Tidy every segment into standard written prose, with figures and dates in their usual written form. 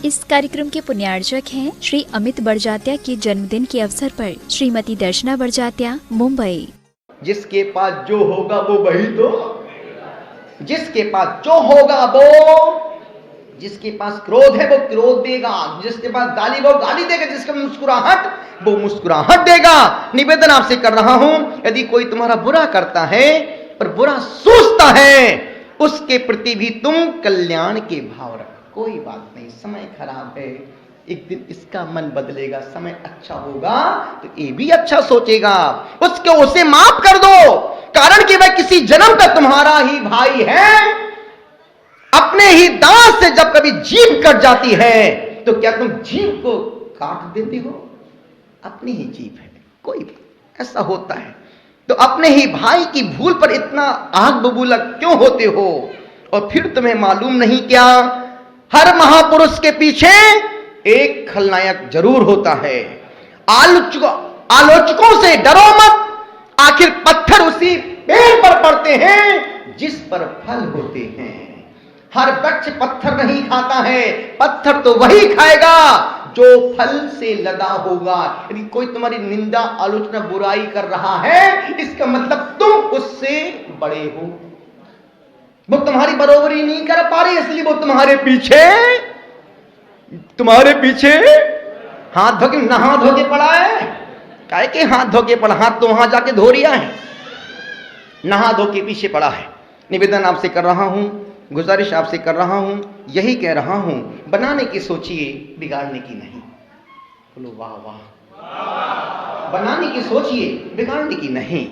इस कार्यक्रम के पुण्यार्चक हैं श्री अमित बड़जात्या के जन्मदिन के अवसर पर श्रीमती दर्शना बड़जात्या, मुंबई। जिसके पास जो होगा वो वही तो, जिसके पास जो होगा वो, जिसके पास क्रोध है वो क्रोध देगा, जिसके पास गाली वो गाली देगा, जिसका मुस्कुराहट वो मुस्कुराहट देगा। निवेदन आपसे कर रहा हूं, यदि कोई तुम्हारा बुरा करता है पर बुरा सोचता है, उसके प्रति भी तुम कल्याण के भाव रखो। कोई बात नहीं, समय खराब है, एक दिन इसका मन बदलेगा, समय अच्छा होगा तो ये भी अच्छा सोचेगा, उसको उसे माफ कर दो। कारण कि वह किसी जन्म का तुम्हारा ही भाई है। अपने ही दांत से जब कभी जीभ कट जाती है तो क्या तुम जीभ को काट देते हो? अपनी ही जीभ है, कोई ऐसा होता है। तो अपने ही भाई की भूल पर इतना आग बबूला क्यों होते हो? और फिर तुम्हें मालूम नहीं क्या, हर महापुरुष के पीछे एक खलनायक जरूर होता है। आलोचकों से डरो मत, आखिर पत्थर उसी पेड़ पर पड़ते हैं जिस पर फल होते हैं। हर वृक्ष पत्थर नहीं खाता है, पत्थर तो वही खाएगा जो फल से लदा होगा। यदि कोई तुम्हारी निंदा, आलोचना, बुराई कर रहा है, इसका मतलब तुम उससे बड़े हो। वो तुम्हारी बरोबरी नहीं कर पा रही, इसलिए वो तुम्हारे पीछे हाथ धो के नहा धो के पड़ा है। काहे के हाथ धो के पड़ा? हाथ तो वहां जाके धो रिया है, नहा धो के पीछे पड़ा है। निवेदन आपसे कर रहा हूं, गुजारिश आपसे कर रहा हूं, यही कह रहा हूं, बनाने की सोचिए, बिगाड़ने की नहीं। बोलो वाह वाह। बनाने की सोचिए, बिगाड़ने की नहीं।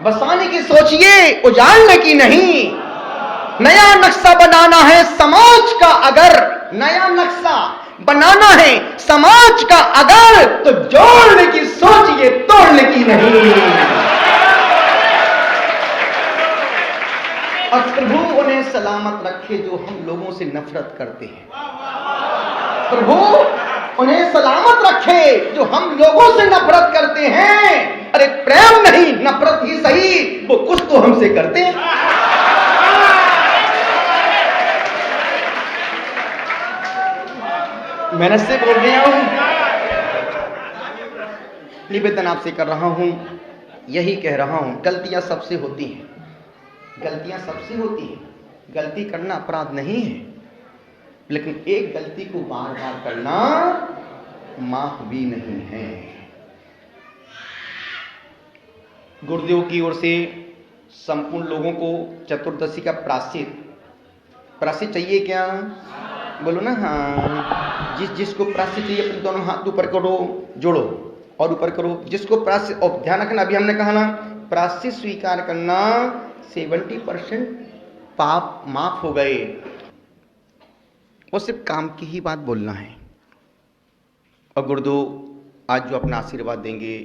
बसाने की सोचिए, उजाड़ने की नहीं। नया नक्शा बनाना है समाज का, अगर नया नक्शा बनाना है समाज का अगर, तो जोड़ने की सोचिए, तोड़ने की नहीं। और प्रभु उन्हें सलामत रखे जो हम लोगों से नफरत करते हैं। प्रभु उन्हें सलामत रखे जो हम लोगों से नफरत करते हैं। अरे प्रेम नहीं, नफरत ही सही, वो कुछ तो हमसे करते हैं। मेहनत से बोल रहा हूं, निवेदन आपसे कर रहा हूं, यही कह रहा हूं, गलतियां सबसे होती हैं, गलतियां सबसे होती हैं। गलती करना अपराध नहीं है, लेकिन एक गलती को बार बार करना माफ भी नहीं है। गुरुदेव की ओर से संपूर्ण लोगों को चतुर्दशी का प्रायश्चित चाहिए क्या? बोलो ना हाँ। जिसको प्रायश्चित चाहिए अपने दोनों हाथ ऊपर करो, जोड़ो और ऊपर करो। जिसको प्रायश्चित, और ध्यान रखना, अभी हमने कहा ना, प्रायश्चित स्वीकार करना 70% पाप माफ हो गए। वो सिर्फ काम की ही बात बोलना है। और गुरुदेव आज जो अपना आशीर्वाद देंगे,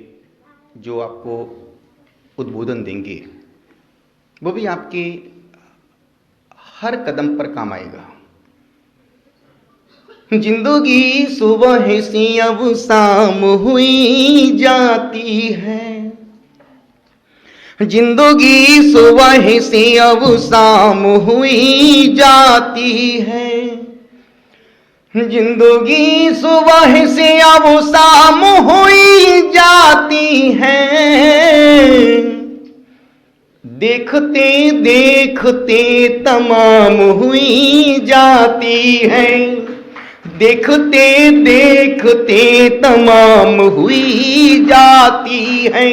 जो आपको उद्बोधन देंगे, वो भी आपके हर कदम पर काम आएगा। जिंदगी सुबह से अब शाम हुई जाती है, जिंदगी सुबह से अब शाम हुई जाती है, जिंदगी सुबह से अब शाम हुई जाती है। देखते देखते तमाम हुई जाती है, देखते देखते तमाम हुई जाती है,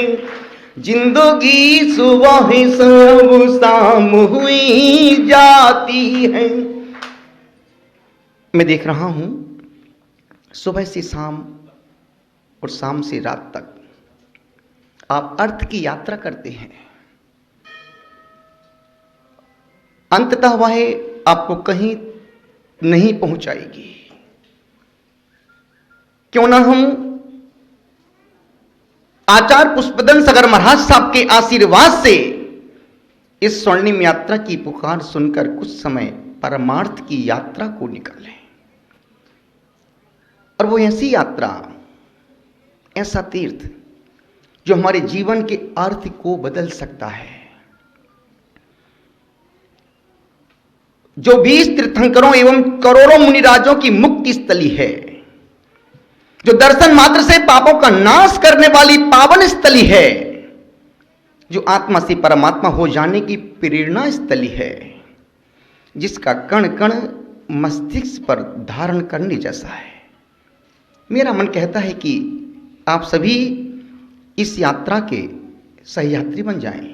जिंदगी सुबह सब शाम हुई जाती है। मैं देख रहा हूं सुबह से शाम और शाम से रात तक आप अर्थ की यात्रा करते हैं। अंततः वह आपको कहीं नहीं पहुंचाएगी। क्यों ना हम आचार्य पुष्पदन सागर महाराज साहब के आशीर्वाद से इस स्वर्णिम यात्रा की पुकार सुनकर कुछ समय परमार्थ की यात्रा को निकालें। और वो ऐसी यात्रा, ऐसा तीर्थ जो हमारे जीवन के अर्थ को बदल सकता है। जो 20 तीर्थंकरों एवं करोड़ों मुनिराजों की मुक्ति स्थली है, जो दर्शन मात्र से पापों का नाश करने वाली पावन स्थली है, जो आत्मा से परमात्मा हो जाने की प्रेरणा स्थली है, जिसका कण कण मस्तिष्क पर धारण करने जैसा है। मेरा मन कहता है कि आप सभी इस यात्रा के सहयात्री बन जाएं,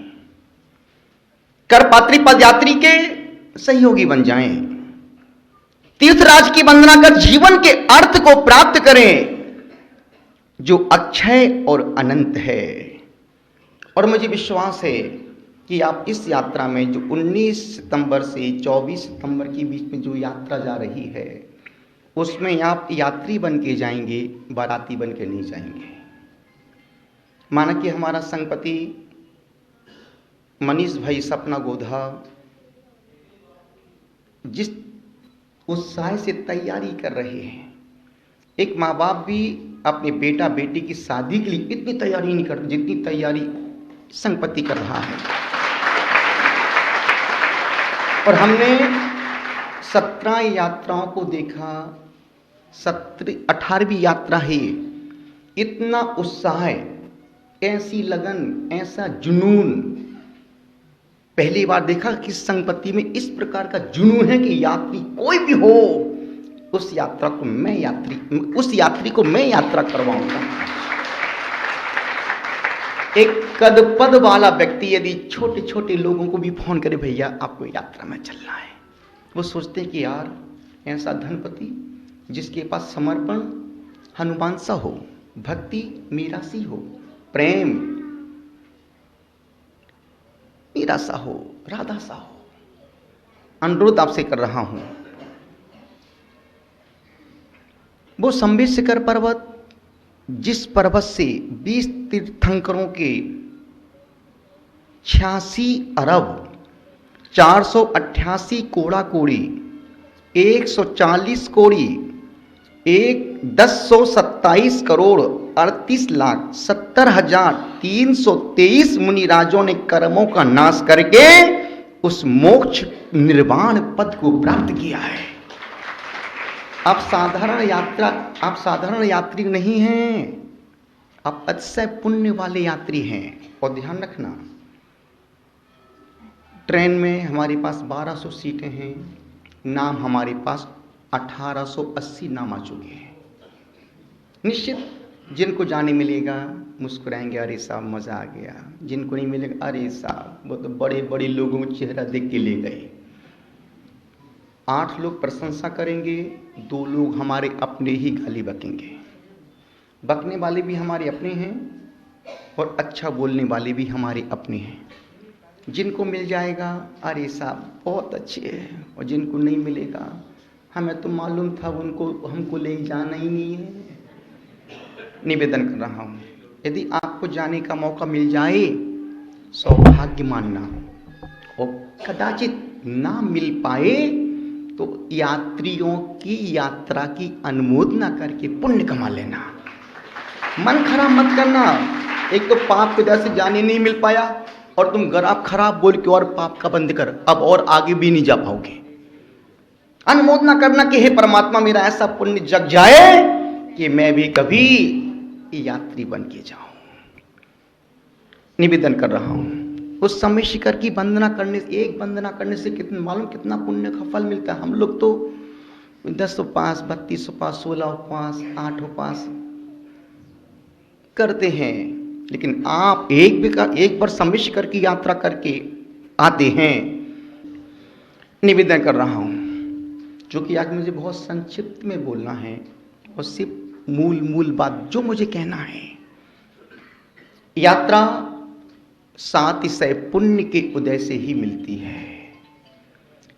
करपात्री पदयात्री के सहयोगी बन जाएं, तीर्थराज की वंदना कर जीवन के अर्थ को प्राप्त करें जो अक्षय और अनंत है। और मुझे विश्वास है कि आप इस यात्रा में जो 19 सितंबर से 24 सितंबर के बीच में जो यात्रा जा रही है, उसमें आप यात्री बन के जाएंगे, बाराती बन के नहीं जाएंगे। माना कि हमारा संगपति मनीष भाई सपना गोधा जिस उत्साह से तैयारी कर रहे हैं, एक माँ बाप भी अपने बेटा बेटी की शादी के लिए इतनी तैयारी नहीं करते जितनी तैयारी संगपति कर रहा है। और हमने 17 यात्राओं को देखा, 18वीं यात्रा है। इतना उत्साह, ऐसी लगन, ऐसा जुनून पहली बार देखा कि संगपति में इस प्रकार का जुनून है कि यात्री कोई भी हो, उस यात्री को मैं यात्रा करवाऊंगा। एक कद पद वाला व्यक्ति यदि छोटे छोटे लोगों को भी फोन करे, भैया आपको यात्रा में चलना है, वो सोचते हैं कि यार ऐसा धनपति जिसके पास समर्पण हनुमान सा हो, भक्ति मीरा सी हो, प्रेम मीरा सा हो, राधा सा हो। अनुरोध आपसे कर रहा हूं, वो संबित पर्वत, जिस पर्वत से 20 तीर्थंकरों के 86 अरब 488 कोड़ा कोड़ी 140 कोड़ी 1027 करोड़ 38,70,323 मुनिराजों ने कर्मों का नाश करके उस मोक्ष निर्वाण पद को प्राप्त किया है। आप साधारण यात्री नहीं हैं, आप अतिशय पुण्य वाले यात्री हैं। और ध्यान रखना, ट्रेन में हमारे पास 1200 सीटें हैं, नाम हमारे पास 1880 नाम आ चुके हैं। निश्चित जिनको जाने मिलेगा मुस्कुराएंगे, अरे साहब मजा आ गया। जिनको नहीं मिलेगा, अरे साहब वो तो बड़े बड़े लोगों को चेहरा देख के ले गए। 8 लोग प्रशंसा करेंगे, 2 लोग हमारे अपने ही गाली बकेंगे। बकने वाले भी हमारे अपने हैं और अच्छा बोलने वाले भी हमारे अपने हैं। जिनको मिल जाएगा, अरे साहब बहुत अच्छे हैं, और जिनको नहीं मिलेगा, हमें तो मालूम था हमको ले जाना ही नहीं है। निवेदन कर रहा हूं, यदि आपको जाने का मौका मिल जाए, सौभाग्य मानना, और कदाचित ना मिल पाए तो यात्रियों की यात्रा की अनुमोदना करके पुण्य कमा लेना। मन खराब मत करना। एक तो पाप की वजह से जाने नहीं मिल पाया, और तुम आप खराब बोल के और पाप का बंद कर, अब और आगे भी नहीं जा पाओगे। अनुमोदना करना कि हे परमात्मा, मेरा ऐसा पुण्य जग जाए कि मैं भी कभी यात्री बन के जाऊं। निवेदन कर रहा हूं, उस समय शिखर की वंदना करने से, एक वंदना करने से कितना मालूम कितना पुण्य का फल मिलता है। हम लोग तो 10 उपवास, 32 उपवास, 16 उपवास, 8 उपवास करते हैं, लेकिन आप एक बार समय शिखर की यात्रा करके आते हैं। निवेदन कर रहा हूं, जो कि आज मुझे बहुत संक्षिप्त में बोलना है, और सिर्फ मूल बात जो मुझे कहना है। यात्रा सातिशय पुण्य के उदय से ही मिलती है।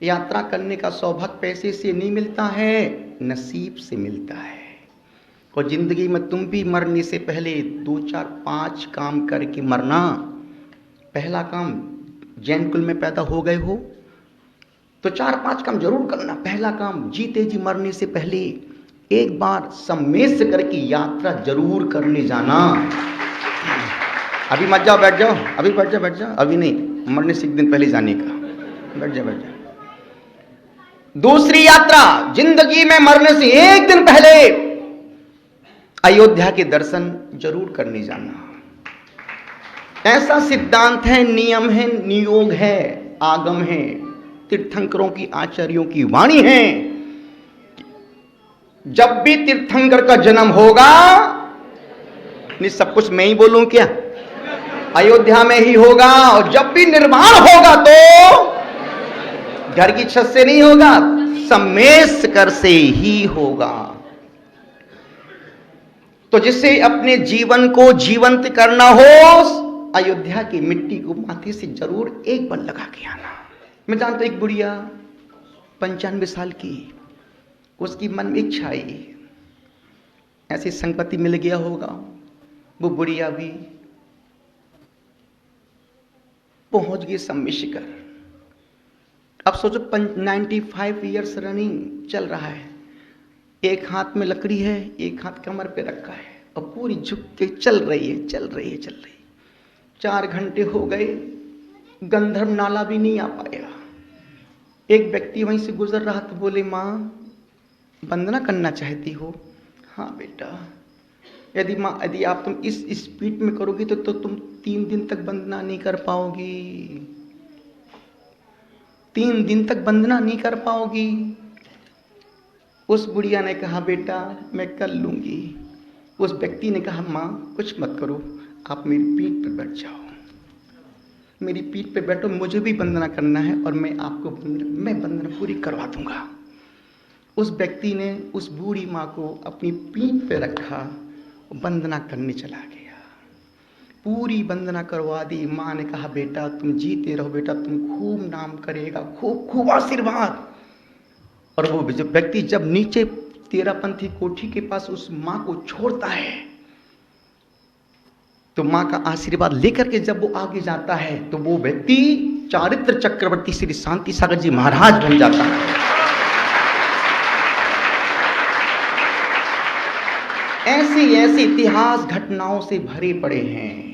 यात्रा करने का सौभाग्य पैसे से नहीं मिलता है, नसीब से मिलता है। और जिंदगी में तुम भी मरने से पहले 2, 4, 5 काम करके मरना। पहला काम, जैन कुल में पैदा हो गए हो तो 4-5 काम जरूर करना। पहला काम, जीते जी मरने से पहले एक बार सम्मेश करके यात्रा जरूर करने जाना। अभी मत जाओ, बैठ जाओ, अभी बैठ जाओ, अभी नहीं, मरने से एक दिन पहले जाने का। बैठ जाओ। दूसरी यात्रा, जिंदगी में मरने से एक दिन पहले अयोध्या के दर्शन जरूर करने जाना। ऐसा सिद्धांत है, नियम है, नियोग है, आगम है, तीर्थंकरों की, आचार्यों की वाणी है। जब भी तीर्थंकर का जन्म होगा, नहीं सब कुछ मैं ही बोलूं क्या, अयोध्या में ही होगा। और जब भी निर्माण होगा तो घर की छत से नहीं होगा, सम्मेश कर से ही होगा। तो जिससे अपने जीवन को जीवंत करना हो, अयोध्या की मिट्टी को माथे से जरूर एक बार लगा के आना। मैं जानता एक बुढ़िया 95 साल की, उसकी मन में इच्छा आई, ऐसी संपत्ति मिल गया होगा, वो बुढ़िया भी पहुंच गई सम्मिशिकर। अब सोचो 95 ईयर्स रनिंग चल रहा है, एक हाथ में लकड़ी है, एक हाथ कमर पे रखा है और पूरी झुक के चल रही है। 4 घंटे हो गए, गंधर्व नाला भी नहीं आ पाया। एक व्यक्ति वहीं से गुजर रहा था, बोले माँ वंदना करना चाहती हो? हाँ बेटा। यदि माँ, यदि आप तुम इस स्पीड में करोगी तो तुम 3 दिन तक वंदना नहीं कर पाओगी, 3 दिन तक वंदना नहीं कर पाओगी। उस बुढ़िया ने कहा बेटा मैं कर लूंगी। उस व्यक्ति ने कहा माँ कुछ मत करो, आप मेरी पीठ पर बैठ जाओ, मेरी पीठ पे बैठो, मुझे भी वंदना करना है और मैं आपको मैं वंदना पूरी करवा दूंगा। उस व्यक्ति ने उस बूढ़ी माँ को अपनी पीठ पे रखा, वंदना करने चला गया, पूरी वंदना करवा दी। माँ ने कहा बेटा तुम जीते रहो बेटा, तुम खूब नाम करेगा, खूब खूब आशीर्वाद। और वो जो व्यक्ति जब नीचे तेरापंथी कोठी के पास उस माँ को छोड़ता है, तो माँ का आशीर्वाद लेकर के जब वो आगे जाता है, तो वो व्यक्ति चारित्र चक्रवर्ती श्री शांति सागर जी महाराज बन जाता है। ऐसी ऐसी इतिहास घटनाओं से भरे पड़े हैं।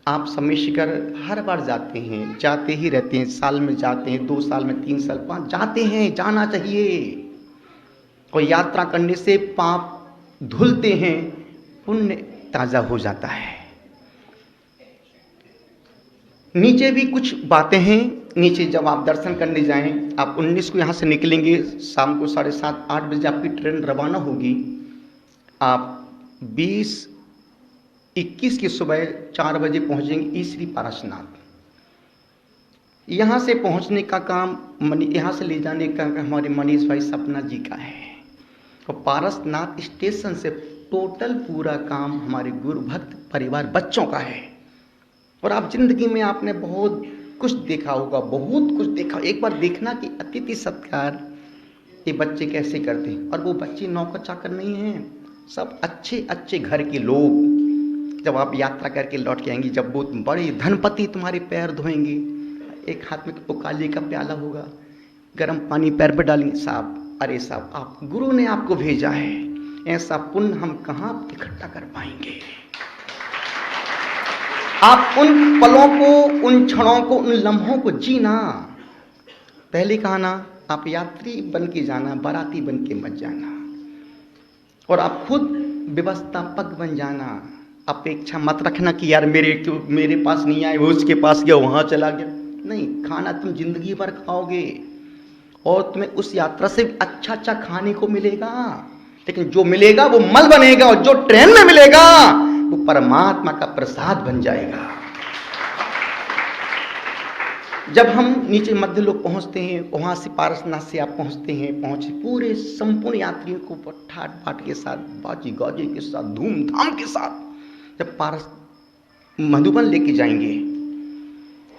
आप सम्मेशिकर हर बार जाते हैं, जाते ही रहते हैं, साल में जाते हैं, 2 साल में, 3 साल, 5 जाते हैं, जाना चाहिए। और यात्रा करने से पाप धुलते हैं, पुण्य ताजा हो जाता है। नीचे भी कुछ बातें हैं। नीचे जब आप दर्शन करने जाएं, आप 19 को यहाँ से निकलेंगे, शाम को 7:30-8 बजे आपकी ट्रेन रवाना होगी। आप 20-21 की सुबह 4 बजे पहुंचेंगे ईश्वरी पारसनाथ। यहाँ से पहुंचने का काम, यहाँ से ले जाने का हमारे मनीष भाई सपना जी का है। और पारसनाथ स्टेशन से टोटल पूरा काम हमारे गुरु भक्त परिवार बच्चों का है। और आप जिंदगी में आपने बहुत कुछ देखा होगा, बहुत कुछ देखा। एक बार देखना कि अतिथि सत्कार ये बच्चे कैसे करते हैं। और वो बच्चे नौकर चाकर नहीं हैं, सब अच्छे अच्छे घर के लोग। जब आप यात्रा करके लौट के आएंगे, जब वो बड़े धनपति तुम्हारे पैर धोएंगे, एक हाथ में तो काली का प्याला होगा, गर्म पानी पैर पर डालेंगे, साहब अरे साहब आप गुरु ने आपको भेजा है, ऐसा पुण्य हम कहाँ इकट्ठा कर पाएंगे। आप उन पलों को, उन क्षणों को, उन लम्हों को जीना। पहले कहा ना, आप यात्री बन के जाना, बाराती बन के मत जाना। और आप खुद व्यवस्थापक बन जाना। अपेक्षा मत रखना कि यार मेरे पास नहीं आए, वो उसके पास गया, वहां चला गया। नहीं, खाना तुम जिंदगी भर खाओगे और तुम्हें उस यात्रा से अच्छा अच्छा खाने को मिलेगा, लेकिन जो मिलेगा वो मल बनेगा, और जो ट्रेन में मिलेगा वो परमात्मा का प्रसाद बन जाएगा। जब हम नीचे मध्य लोग पहुंचते हैं, वहां से पारसनाथ से आप पहुंचे पूरे संपूर्ण यात्रियों को ठाट बाट के साथ, बाजी गाजे के साथ, धूमधाम के साथ जब पारस मधुबन लेके जाएंगे,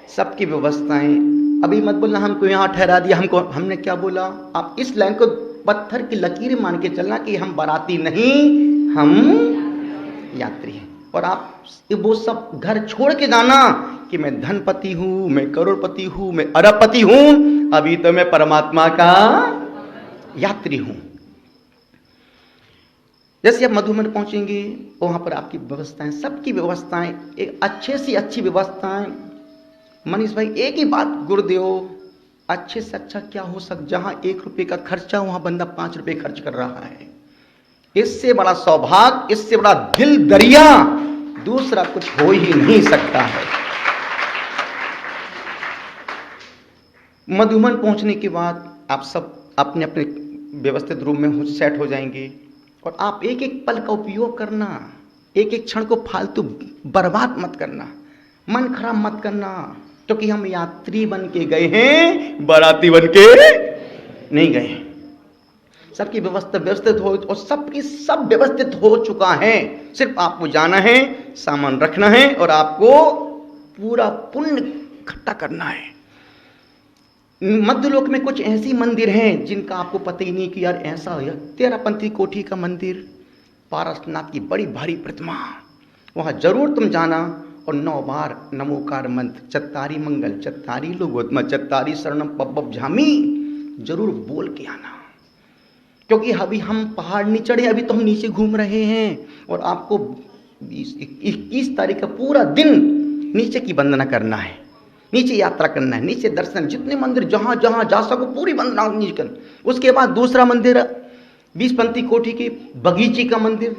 सबकी व्यवस्थाएं। अभी मत बोलना हमको यहाँ ठहरा दिया, हमने क्या बोला। आप इस लाइन को पत्थर की लकीर मान के चलना कि हम बाराती नहीं, हम यात्री हैं। और आप वो सब घर छोड़ के जाना कि मैं धनपति हूं, मैं करोड़पति हूं, मैं अरबपति हूं, अभी तो मैं परमात्मा का यात्री हूं। जैसे आप मधुबन पहुंचेंगे, वहां पर आपकी व्यवस्थाएं, सबकी व्यवस्थाएं, एक अच्छे से अच्छी व्यवस्थाएं। मनीष भाई एक ही बात, गुरुदेव अच्छे से अच्छा क्या हो सकता, जहां 1 रुपये का खर्चा वहां बंदा 5 रुपये खर्च कर रहा है। इससे बड़ा सौभाग्य, इससे बड़ा दिल दरिया दूसरा कुछ हो ही नहीं सकता है। मधुबन पहुंचने के बाद आप सब अपने अपने व्यवस्थित रूम में सेट हो जाएंगे और आप एक एक पल का उपयोग करना, एक एक क्षण को फालतू बर्बाद मत करना, मन खराब मत करना, क्योंकि हम यात्री बन के गए हैं, बाराती बन के नहीं गए। सबकी व्यवस्था व्यवस्थित हो और सबकी सब व्यवस्थित हो चुका है, सिर्फ आपको जाना है, सामान रखना है और आपको पूरा पुण्य इकट्ठा करना है। मध्यलोक में कुछ ऐसी मंदिर हैं जिनका आपको पता ही नहीं कि यार ऐसा है। 13पंथी कोठी का मंदिर, पारसनाथ की बड़ी भारी प्रतिमा, वहां जरूर तुम जाना और 9 बार नमोकार मंत्र, चत्तारी मंगल, चत्तारी लोगोत्मा, चत्तारी शरणम पब्बब झामी जरूर बोल के आना। क्योंकि अभी हम पहाड़ नहीं चढ़े, अभी तो हम नीचे घूम रहे हैं और आपको 21 तारीख का पूरा दिन नीचे की वंदना करना है, नीचे यात्रा करना है, नीचे दर्शन, जितने मंदिर जहां जहां जा सको पूरी वंदना नीचे करना। उसके बाद दूसरा मंदिर 20पंथी कोठी की बगीचे का मंदिर,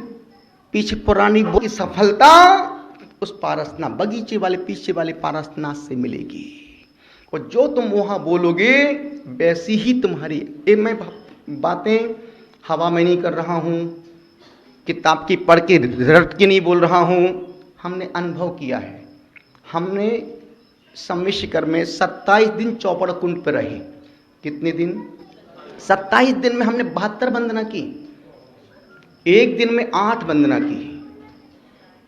पीछे पुरानी की सफलता उस पारसनाथ बगीचे वाले पीछे वाले पारसनाथ से मिलेगी और जो तुम वहां बोलोगे वैसी ही तुम्हारी। मैं बातें हवा में नहीं कर रहा हूं, किताब की पढ़ के रट के नहीं बोल रहा हूं, हमने अनुभव किया है। हमने सम्मिश्र में 27 दिन चौपड़ कुंड पर रहे। कितने दिन? 27 दिन में हमने 72 वंदना की, एक दिन में 8 वंदना की,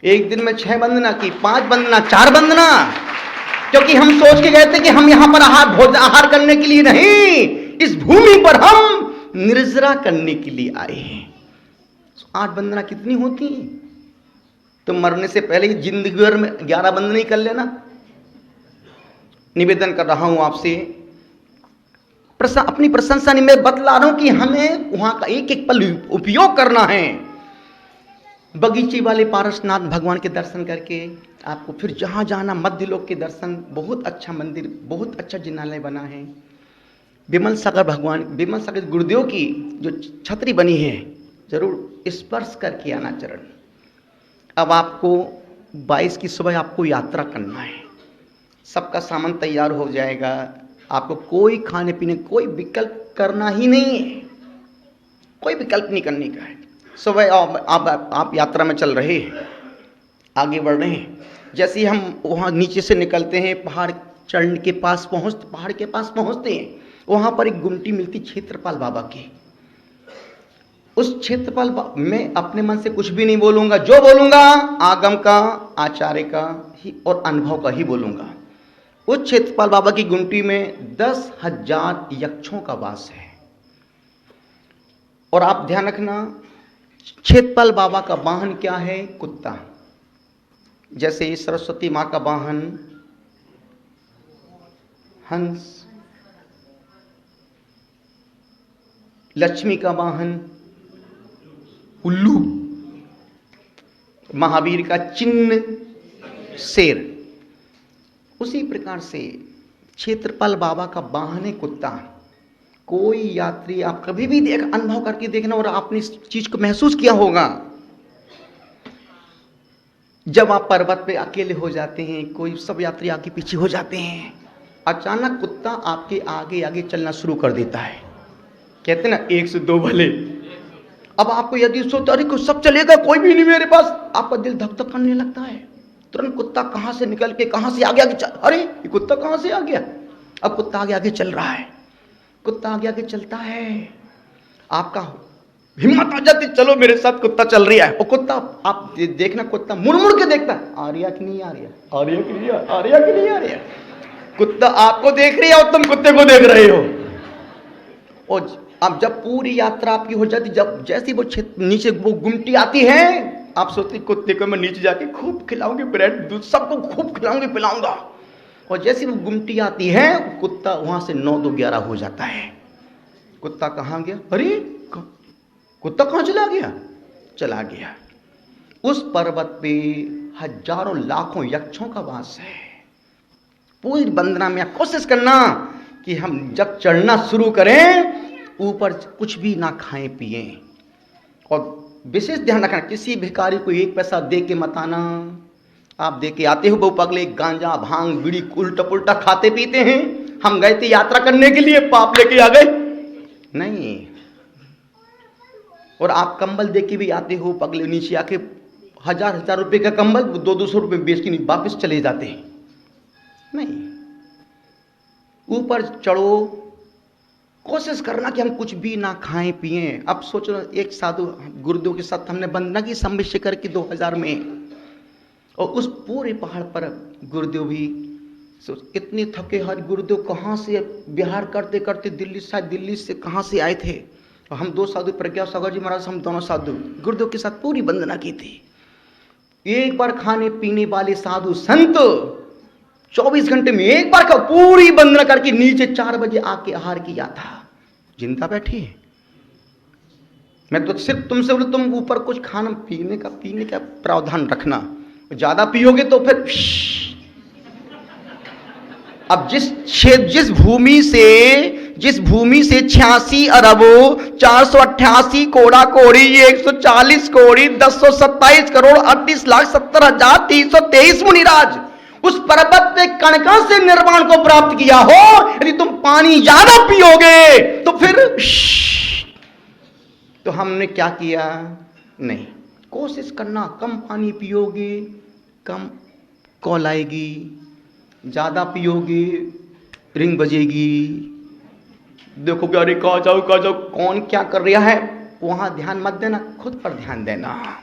एक दिन में 6 वंदना की, 5 वंदना, 4 वंदना, क्योंकि हम सोच के गए थे कि हम यहां पर आहार करने के लिए नहीं, इस भूमि पर हम निर्जरा करने के लिए आए हैं। 8 वंदना कितनी होती? तो मरने से पहले ही जिंदगी भर में 11 वंदना ही कर लेना। निवेदन कर रहा हूं आपसे, अपनी प्रशंसा नहीं, मैं बतला रहा हूं कि हमें वहां का एक एक पल उपयोग करना है। बगीचे वाले पारसनाथ भगवान के दर्शन करके आपको फिर जहां जाना, मध्यलोक के दर्शन, बहुत अच्छा मंदिर, बहुत अच्छा जिनालय बना है। विमल सागर भगवान, विमल सागर गुरुदेव की जो छतरी बनी है जरूर स्पर्श करके आना चरण। अब आपको 22 की सुबह आपको यात्रा करना है, सबका सामान तैयार हो जाएगा, आपको कोई खाने पीने कोई विकल्प करना ही नहीं है, कोई विकल्प नहीं करने का है। सुबह आप यात्रा में चल रहे हैं, आगे बढ़ रहे हैं, जैसे ही हम वहाँ नीचे से निकलते हैं, पहाड़ के पास पहुँचते हैं, वहाँ पर एक गुमटी मिलती क्षेत्रपाल बाबा की। उस क्षेत्रपाल मैं अपने मन से कुछ भी नहीं बोलूँगा, जो बोलूँगा आगम का, आचार्य का ही और अनुभव का ही बोलूँगा। उस क्षेत्रपाल बाबा की गुमटी में 10,000 यक्षों का वास है। और आप ध्यान रखना, क्षेत्रपाल बाबा का वाहन क्या है? कुत्ता। जैसे सरस्वती माँ का वाहन हंस, लक्ष्मी का वाहन उल्लू, महावीर का चिन्ह शेर, उसी प्रकार से क्षेत्रपाल बाबा का वाहन है कुत्ता। कोई यात्री आप कभी भी अनुभव करके देखना और आपने इस चीज को महसूस किया होगा, जब आप पर्वत पे अकेले हो जाते हैं, कोई सब यात्री आगे पीछे हो जाते हैं, अचानक कुत्ता आपके आगे आगे चलना शुरू कर देता है। कहते ना 1 से 2 भले। अब आपको यदि सोचते अरे कुछ सब चलेगा, कोई भी नहीं मेरे पास, आपका दिल धक धक करने लगता है। तुरंत कुत्ता कहां से निकल के कहां से आगे आगे चल, अरे ये कुत्ता कहां से आ गया? अब कुत्ता आगे आगे चल रहा है, कुत्ता आगे आगे चलता है, आपका हिम्मत आ जाती, चलो मेरे साथ कुत्ता चल रहा है। और कुत्ता आप देखना, कुत्ता मुड़ मुड़ के देखता है, आ रहा कि नहीं आ रहा, आ रहा कि नहीं आ रहा कि नहीं आ रहा। कुत्ता आपको देख रही है और तुम कुत्ते को देख रहे हो। और अब जब पूरी यात्रा आपकी हो जाती, जब जैसी वो नीचे वो गुमटी आती है, आप सोचते कुत्ते को मैं नीचे जाके खूब खिलाऊंगी, ब्रेड दूध सबको खूब खिलाऊंगी पिलाऊंगा। और जैसी वो गुमटी आती है, कुत्ता वहां से 9 2 11 हो जाता है। कुत्ता कहाँ गया? अरे कुत्ता कहाँ चला गया? चला गया। उस पर्वत पे हजारों लाखों यक्षों का वास है। पूरी वंदना में कोशिश करना कि हम जब चढ़ना शुरू करें ऊपर कुछ भी ना खाएं पिएं। और विशेष ध्यान रखना, किसी भिखारी को 1 पैसा दे के मत आना। आप दे के आते हो बहु पगले, गांजा भांग बीड़ी उल्टा पुल्टा खाते पीते हैं। हम गए थे यात्रा करने के लिए, पाप लेके आ गए नहीं। और आप कंबल दे के भी आते हो पगले, नीचे आके 1000-1000 रुपए का कंबल 200-200 रुपए बेच के वापिस चले जाते हैं। नहीं, ऊपर चढ़ो, कोशिश करना कि हम कुछ भी ना खाएं पिएं। अब सोचो, एक साधु गुरुदेव के साथ हमने वंदना की सम्मिश्र करके 2000 में, और उस पूरे पहाड़ पर गुरुदेव भी इतने थके हाथ, गुरुदेव कहाँ से बिहार करते करते दिल्ली, शायद दिल्ली से कहाँ से आए थे। और हम 2 साधु, प्रज्ञा सागर जी महाराज, हम दोनों साधु गुरुदेव के साथ पूरी वंदना की थी। एक बार खाने पीने वाले साधु संत 24 घंटे में एक बार का पूरी वंदना करके नीचे 4 बजे आके आहार किया था। जिंदा बैठी है। मैं तो सिर्फ तुमसे बोलूं, तुम ऊपर कुछ खाना पीने का प्रावधान रखना। ज्यादा पियोगे तो फिर अब जिस भूमि से 86 अरब 488 कोड़ा कोड़ी 140 कोड़ी 1027 करोड़ 38,70,323 मुनिराज उस पर्वत पे कणका से निर्वाण को प्राप्त किया हो, यदि तुम पानी ज्यादा पियोगे तो फिर तो हमने क्या किया? नहीं, कोशिश करना कम पानी पियोगे कम कॉल आएगी, ज्यादा पियोगे रिंग बजेगी। देखो क्या, अरे कहा जाओ कौन क्या कर रहा है, वहां ध्यान मत देना, खुद पर ध्यान देना।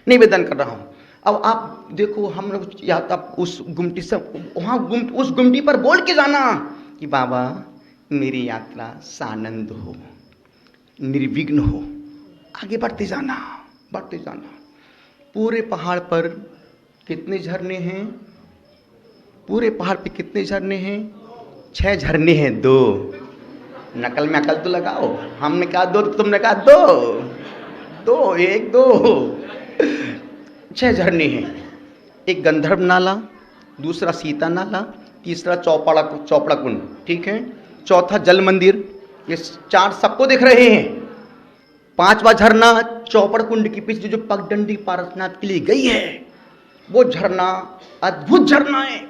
निवेदन कर रहा हूं। अब आप देखो, हम लोग या तब उस गुमटी से वहां उस गुमटी पर बोल के जाना कि बाबा मेरी यात्रा सानंद हो, निर्विघ्न हो, आगे बढ़ते जाना। पूरे पहाड़ पर कितने झरने हैं? पूरे पहाड़ पे कितने झरने हैं? 6 झरने हैं। 2 नकल में अकल तो लगाओ। हमने कहा 2, तुमने कहा 2, 1 2 6 झरने हैं। एक गंधर्व नाला, दूसरा सीता नाला, तीसरा चौपड़ा कुंड, ठीक है, चौथा जल मंदिर। ये 4 सबको दिख रहे हैं। 5वां झरना चौपड़ कुंड के पीछे जो पगडंडी पारसनाथ के लिए गई है, वो झरना अद्भुत झरना है।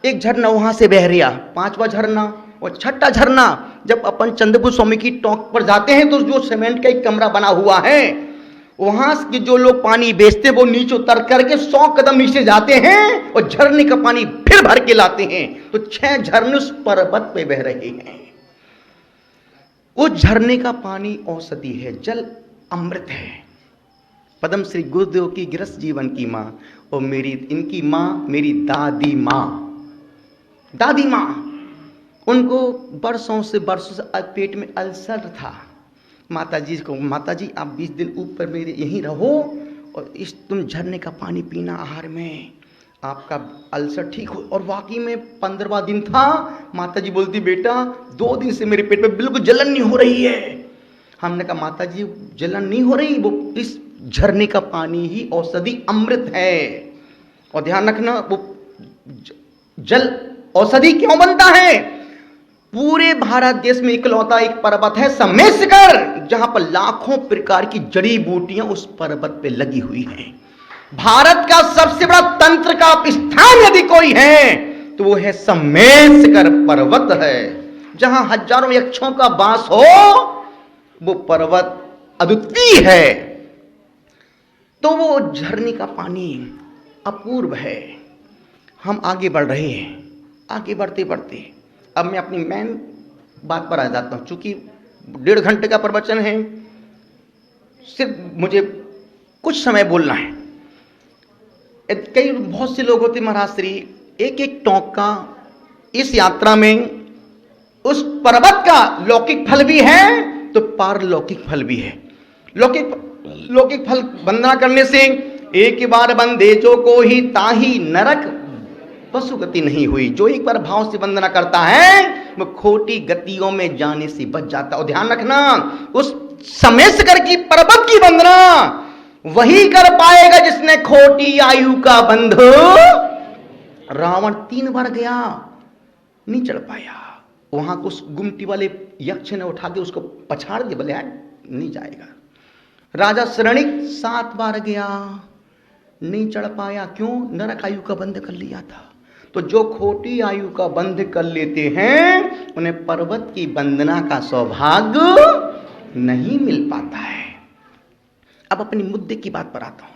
एक झरना वहां से बह रहा, 5वां झरना। और 6ठा झरना जब अपन चंद्रपुर स्वामी की टॉक पर जाते हैं तो जो सीमेंट का एक कमरा बना हुआ है, वहां के जो लोग पानी बेचते वो नीचे उतर करके 100 कदम नीचे जाते हैं और झरने का पानी फिर भर के लाते हैं। तो 6 झरने उस पर्वत पे बह रहे हैं। उस झरने का पानी औषधि है, जल अमृत है। पद्म श्री गुरुदेव की गृहस्थ जीवन की माँ और इनकी माँ मेरी दादी माँ, उनको वर्षों से पेट में अल्सर था। माता जी आप 20 दिन ऊपर मेरे यहीं रहो और तुम झरने का पानी पीना आहार में, आपका अल्सर ठीक हो। और वाकई में 15वां दिन था। माता जी बोलती, बेटा 2 दिन से मेरे पेट में बिल्कुल जलन नहीं हो रही है। हमने कहा माता जी जलन नहीं हो रही, वो इस झरने का पानी ही औषधि अमृत है। और ध्यान रखना, वो जल औषधि क्यों बनता है? पूरे भारत देश में इकलौता एक पर्वत है सम्मेशकर, जहां पर लाखों प्रकार की जड़ी बूटियां उस पर्वत पे लगी हुई हैं। भारत का सबसे बड़ा तंत्र का स्थान यदि कोई है तो वो है सम्मेशकर पर्वत है, जहां हजारों यक्षों का वास हो। वो पर्वत अद्वितीय है। तो वो झरने का पानी अपूर्व है। हम आगे बढ़ रहे हैं। आगे बढ़ते अब मैं अपनी मेन बात पर आ जाता हूं। चूंकि 1.5 घंटे का प्रवचन है, सिर्फ मुझे कुछ समय बोलना है। बहुत से लोग होते महाराज श्री, एक टोंका इस यात्रा में उस पर्वत का लौकिक फल भी है तो पारलौकिक फल भी है। लौकिक फल वंदना करने से एक बार बंदे जो को ही ताही नरक पशुगति नहीं हुई। जो एक बार भाव से वंदना करता है वो खोटी गतियों में जाने से बच जाता। और ध्यान रखना, उस सम्मेशकर की पर्वत की वंदना वही कर पाएगा जिसने खोटी आयु का बंध। रावण 3 बार गया, नहीं चढ़ पाया। वहां को उस गुमटी वाले यक्ष ने उठा के उसको पछाड़ दिया, बोले यार नहीं जाएगा। राजा शरणिक 7 बार गया, नहीं चढ़ पाया। क्यों? नरक आयु का बंध कर लिया था। तो जो खोटी आयु का बंध कर लेते हैं उन्हें पर्वत की वंदना का सौभाग्य नहीं मिल पाता है। अब अपनी मुद्दे की बात पर आता हूं।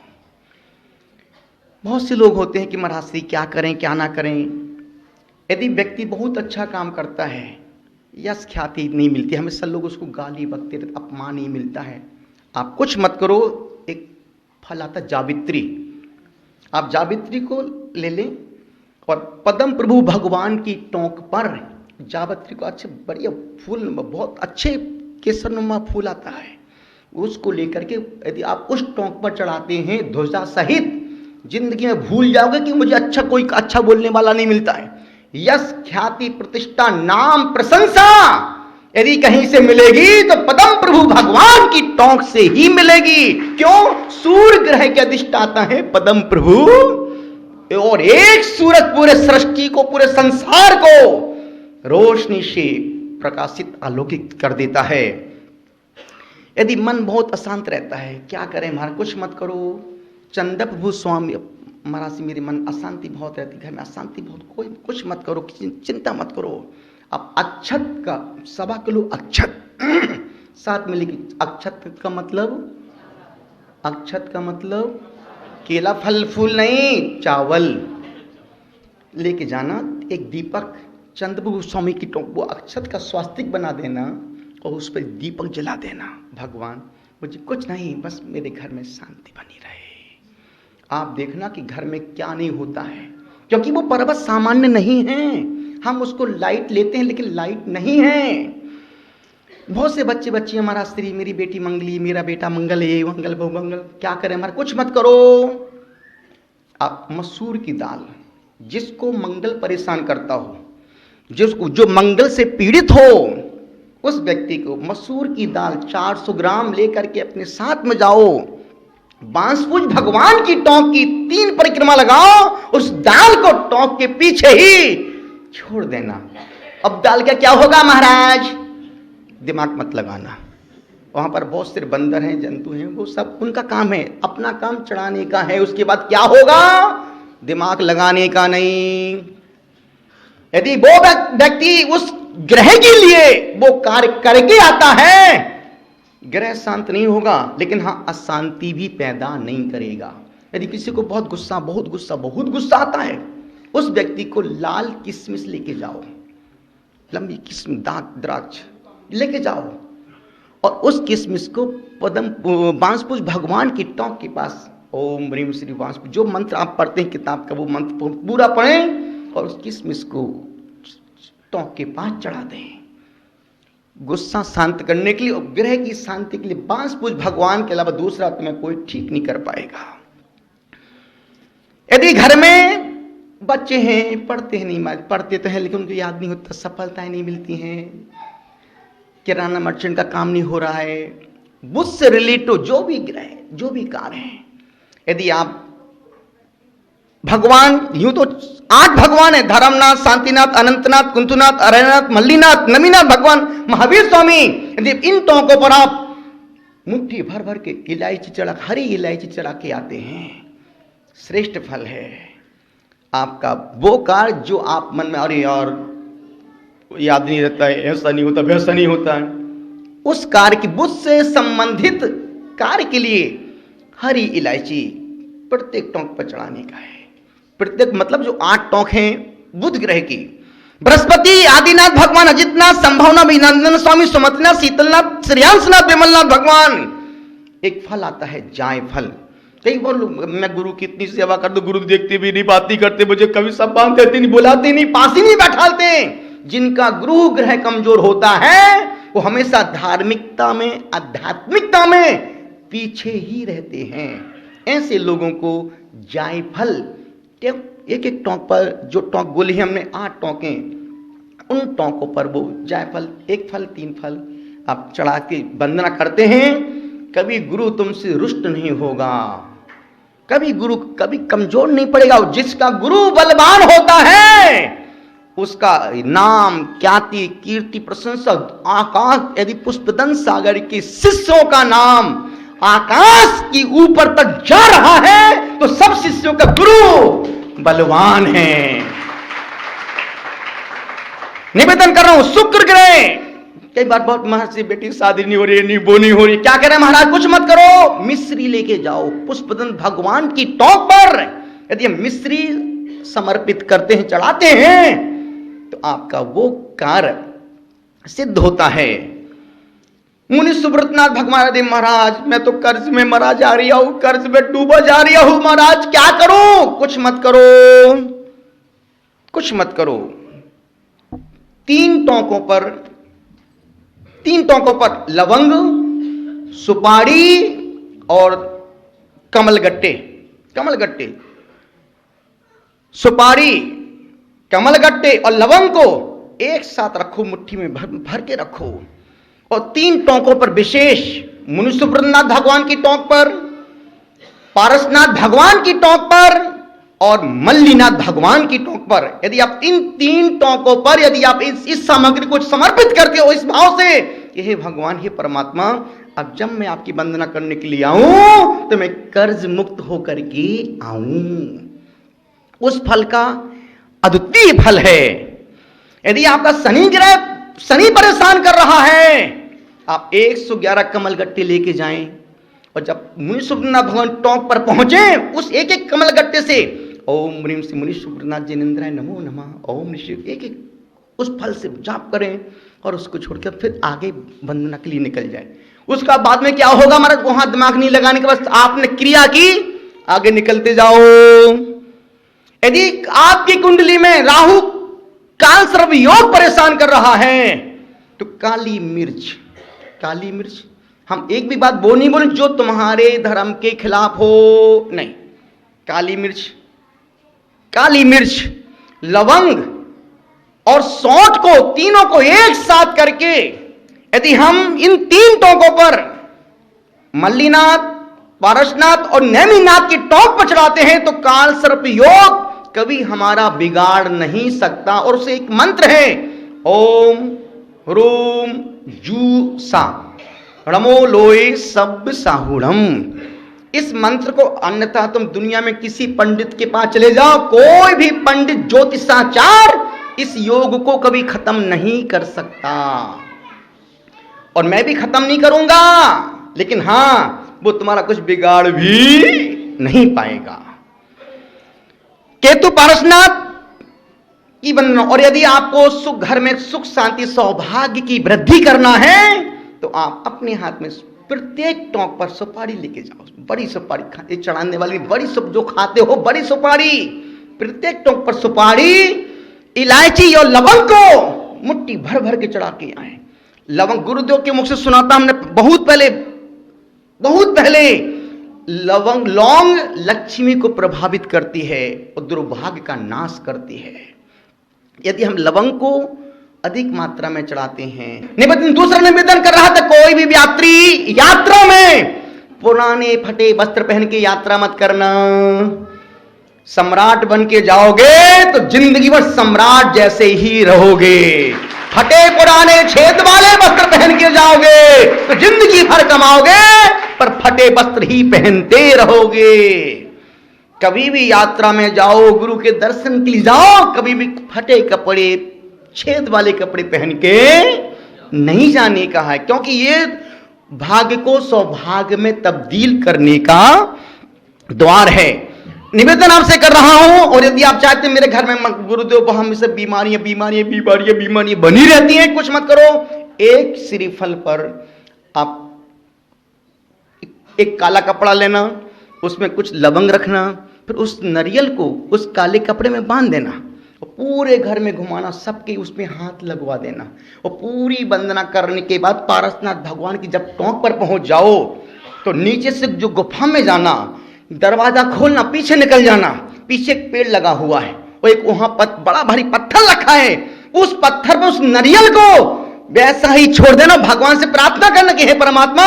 बहुत से लोग होते हैं कि महाराज श्री क्या करें क्या ना करें। यदि व्यक्ति बहुत अच्छा काम करता है, यश ख्याति नहीं मिलती, हमेशा लोग उसको गाली बकते रहते, अपमान ही मिलता है। आप कुछ मत करो, एक फल आता जावित्री, आप जावित्री को ले लें और पद्म प्रभु भगवान की टोंक पर जावित्री को, अच्छे बढ़िया फूल, बहुत अच्छे केसरनुमा फूल आता है, उसको लेकर के यदि आप उस टोंक पर चढ़ाते हैं ध्वजा सहित, जिंदगी में भूल जाओगे कि मुझे अच्छा कोई अच्छा बोलने वाला नहीं मिलता है। यश ख्याति प्रतिष्ठा नाम प्रशंसा यदि कहीं से मिलेगी तो पद्म प्रभु भगवान की टोंक से ही मिलेगी। क्यों? सूर्य ग्रह के अधिष्ठाता है पद्म प्रभु, और एक सूरज पूरे सृष्टि को, पूरे संसार को रोशनी से प्रकाशित आलोकित कर देता है। यदि मन बहुत अशांत रहता है, क्या करें महाराज? कुछ मत करो। चंद प्रभु स्वामी महाराज से मेरे मन अशांति बहुत रहती, घर में अशांति बहुत, कोई कुछ मत करो, किसी चिंता मत करो। अब अक्षत का 1.25 किलो अक्षत साथ में लेके, अक्षत का मतलब, अक्षत का मतलब केला फल फूल नहीं, चावल लेके जाना। एक दीपक चंद प्रभु स्वामी की टोंक, वो अक्षत का स्वास्तिक बना देना और उस पर दीपक जला देना। भगवान मुझे कुछ नहीं, बस मेरे घर में शांति बनी रहे। आप देखना कि घर में क्या नहीं होता है, क्योंकि वो पर्वत सामान्य नहीं है। हम उसको लाइट लेते हैं लेकिन लाइट नहीं है। बहुत से बच्चे बच्चियां हमारा स्त्री, मेरी बेटी मंगली, मेरा बेटा मंगल है, मंगल बहु मंगल, क्या करें हमारा? कुछ मत करो। आप मसूर की दाल, जिसको मंगल परेशान करता हो, जिसको जो मंगल से पीड़ित हो, उस व्यक्ति को मसूर की दाल 400 ग्राम लेकर के अपने साथ में जाओ, बांसपुज भगवान की टोंक की 3 परिक्रमा लगाओ, उस दाल को टोंक के पीछे ही छोड़ देना। अब दाल का क्या होगा महाराज? दिमाग मत लगाना। वहां पर बहुत से बंदर हैं, जंतु हैं, वो सब उनका काम है, अपना काम चढ़ाने का है। उसके बाद क्या होगा? दिमाग लगाने का नहीं। यदि वो व्यक्ति उस ग्रह के लिए वो कार्य करके आता है, ग्रह शांत नहीं होगा, लेकिन हाँ अशांति भी पैदा नहीं करेगा। यदि किसी को बहुत गुस्सा आता है, उस व्यक्ति को लाल किशमिश लेके जाओ, लंबी किस्म द्राक्ष लेके जाओ, और उस किशमिश को बांसपुज भगवान की टोंक के पास, ओम ह्रीम श्री बांसपुज, जो मंत्र आप पढ़ते हैं किताब का, वो मंत्र पूरा पढ़ें और उस किशमिश को टोंक के पास चढ़ा दें। गुस्सा शांत करने के लिए और ग्रह की शांति के लिए बांसपुज भगवान के अलावा दूसरा तुम्हें कोई ठीक नहीं कर पाएगा। यदि घर में बच्चे हैं, पढ़ते हैं नहीं, पढ़ते तो हैं लेकिन उनको याद नहीं होता, सफलताएं नहीं मिलती हैं, किराना मर्चेंट का काम नहीं हो रहा है, बुद्ध से रिलेटेड जो भी ग्रह, जो भी कार्य है, यदि आप भगवान, यूं तो 8 भगवान है, धर्मनाथ, शांतिनाथ, अनंतनाथ, कुंतुनाथ, अरयनाथ, मल्लीनाथ, नमीनाथ भगवान, महावीर स्वामी, यदि इन टोंकों पर आप मुट्ठी भर भर के इलायची चढ़ा, हरी इलायची चढ़ा के आते हैं, श्रेष्ठ फल है आपका। वो कार्य जो आप मन में, अरे यार याद नहीं रहता है, ऐसा नहीं होता, वैसा नहीं होता है, उस कार्य की, बुद्ध से संबंधित कार्य के लिए हरी इलायची प्रत्येक टोंक पर चढ़ाने का है। प्रत्येक मतलब जो 8 टोंक हैं बुध ग्रह की, बृहस्पति, आदिनाथ भगवान, अजितनाथ, संभावना, अभिनंदन स्वामी, सुमतनाथ, शीतलनाथ, श्रेयांसनाथ, विमलनाथ भगवान। एक फल आता है जायफल। कई बार लोग, मैं गुरु की इतनी सेवा कर दो, गुरु देखते भी नहीं, बात नहीं करते, मुझे कभी सब बांध देते नहीं, बुलाते नहीं, पास ही नहीं बैठाते। जिनका गुरु ग्रह कमजोर होता है वो हमेशा धार्मिकता में, आध्यात्मिकता में पीछे ही रहते हैं। ऐसे लोगों को जायफल, एक एक टोंक पर, जो टोंक बोली है हमने 8 टोंकें, उन टोंकों पर वो जायफल 1 फल 3 फल आप चढ़ा के वंदना करते हैं। कभी गुरु तुमसे रुष्ट नहीं होगा, कभी गुरु कभी कमजोर नहीं पड़ेगा। जिसका गुरु बलवान होता है उसका नाम, ख्याति, कीर्ति, प्रशंसा आकाश, यदि पुष्पदंत सागर के शिष्यों का नाम आकाश की ऊपर तक जा रहा है तो सब शिष्यों का गुरु बलवान है। निवेदन कर रहा हूं, शुक्र ग्रह। कई बार बहुत महाराज से बेटी शादी नहीं हो रही, नहीं वो नहीं हो रही, क्या कह रहे हैं महाराज, कुछ मत करो, मिश्री लेके जाओ पुष्पदंत भगवान की टोक पर। यदि हम मिश्री समर्पित करते हैं, चढ़ाते हैं, तो आपका वो कार्य सिद्ध होता है। मुनि सुब्रतनाथ भगवान देव महाराज, मैं तो कर्ज में मरा जा रही हूं, कर्ज में डूबा जा रही हूं महाराज, क्या करूं? कुछ मत करो, कुछ मत करो। तीन टोंकों पर लवंग, सुपारी और कमलगट्टे, सुपारी, कमलगट्टे और लवंग को एक साथ रखो, मुट्ठी में भर के रखो। और तीन टोंकों पर विशेष, मुनि सुब्रतनाथ भगवान की टोंक पर, पारसनाथ भगवान की टोंक पर और मल्लीनाथ भगवान की टोंक पर, यदि आप इन तीन टोंकों पर यदि आप इस सामग्री को समर्पित करते हो इस भाव से, हे भगवान, हे परमात्मा, अब जब मैं आपकी वंदना करने के लिए आऊं तो मैं कर्ज मुक्त होकर के आऊं। उस फल का अद्वितीय फल है। यदि आपका शनि परेशान कर रहा है, आप 111 कमलगट्टे लेके जाएं और जब मुनि सुब्रतनाथ भगवान टोंक पर पहुंचे, उस एक एक कमलगट्टे से ओम ह्रीम श्री मुनि सुब्रतनाथ जिनेन्द्राय नमो नमः, ओम निश्चित एक एक उस फल से जाप करें और उसको छोड़कर फिर आगे वंदना के लिए निकल जाए। उसका बाद में क्या होगा महाराज, वहां दिमाग नहीं लगाने के बाद आपने क्रिया की, आगे निकलते जाओ। यदि आपकी कुंडली में राहु काल सर्व योग परेशान कर रहा है तो काली मिर्च, हम एक भी बात वो नहीं बोले जो तुम्हारे धर्म के खिलाफ हो, नहीं, काली मिर्च, लवंग और सौंठ को, तीनों को एक साथ करके यदि हम इन तीन टोंकों पर मल्लीनाथ, पारसनाथ और नेमिनाथ की टोंक पर चढ़ाते हैं तो काल सर्प योग कभी हमारा बिगाड़ नहीं सकता। और उसे एक मंत्र है, ओम ह्रूम जू सा रमो लोए सब साहुड़म। इस मंत्र को अन्यथा तुम दुनिया में किसी पंडित के पास चले जाओ, कोई भी पंडित ज्योतिषाचार इस योग को कभी खत्म नहीं कर सकता और मैं भी खत्म नहीं करूंगा, लेकिन हां, वो तुम्हारा कुछ बिगाड़ भी नहीं पाएगा। केतु पारसनाथ की वंदना। और यदि आपको सुख, घर में सुख शांति सौभाग्य की वृद्धि करना है तो आप अपने हाथ में प्रत्येक टोंक पर सुपारी लेके जाओ, बड़ी सुपारी खाते चढ़ाने वाली, बड़ी जो खाते हो बड़ी सुपारी, प्रत्येक टोंक पर सुपारी, इलायची और लवंग को मुट्ठी भर भर के चढ़ा के आए। लवंग गुरुदेव के मुख से सुनाता हमने बहुत पहले लवंग, लौंग लक्ष्मी को प्रभावित करती है और दुर्भाग्य का नाश करती है। यदि हम लवंग को अधिक मात्रा में चढ़ाते हैं। दूसरा निवेदन कर रहा था, कोई भी यात्री यात्रा में पुराने फटे वस्त्र पहन के यात्रा मत करना। सम्राट बन के जाओगे तो जिंदगी भर सम्राट जैसे ही रहोगे। फटे पुराने छेद वाले वस्त्र पहन के जाओगे तो जिंदगी भर कमाओगे पर फटे वस्त्र ही पहनते रहोगे। कभी भी यात्रा में जाओ, गुरु के दर्शन के लिए जाओ, कभी भी फटे कपड़े, छेद वाले कपड़े पहन के नहीं जाने का है, क्योंकि ये भाग्य को सौभाग्य में तब्दील करने का द्वार है। निवेदन आपसे कर रहा हूं, और यदि आप चाहते हैं मेरे घर में गुरुदेव हम से बीमारियां बनी रहती हैं, कुछ मत करो। एक श्रीफल पर आप एक काला कपड़ा लेना, उसमें कुछ लवंग रखना, फिर उस नारियल को उस काले कपड़े में बांध देना और पूरे घर में घुमाना, सबके उसमें हाथ लगवा देना और पूरी वंदना करने के बाद पारसनाथ भगवान की जब टोंक पर पहुंच जाओ तो नीचे से जो गुफा में जाना, दरवाजा खोलना, पीछे निकल जाना, पीछे एक पेड़ लगा हुआ है और एक वहां बड़ा भारी पत्थर रखा है, उस पत्थर पर उस नारियल को वैसा ही छोड़ देना, भगवान से प्रार्थना करना कि हे परमात्मा,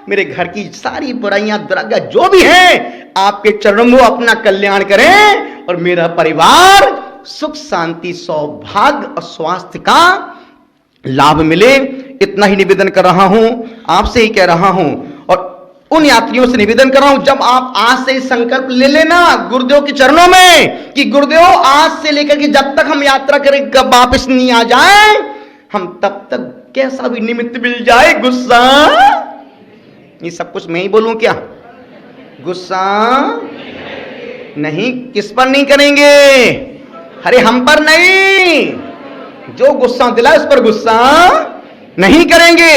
मेरे घर की सारी बुराइयां दुर्गा जो भी है आपके चरणों में अपना कल्याण करें और मेरा परिवार सुख शांति सौभाग्य और स्वास्थ्य का लाभ मिले। इतना ही निवेदन कर रहा हूं, आपसे ही कह रहा हूं और उन यात्रियों से निवेदन कर रहा हूं, जब आप आज से संकल्प ले लेना गुरुदेव के चरणों में कि गुरुदेव आज से लेकर के जब तक हम यात्रा करें कब वापस नहीं आ जाए, हम तब तक कैसा भी निमित्त मिल जाए गुस्सा, ये सब कुछ मैं ही बोलूं क्या, गुस्सा नहीं, किस पर नहीं करेंगे, अरे हम पर नहीं, जो गुस्सा दिला उस पर गुस्सा नहीं करेंगे।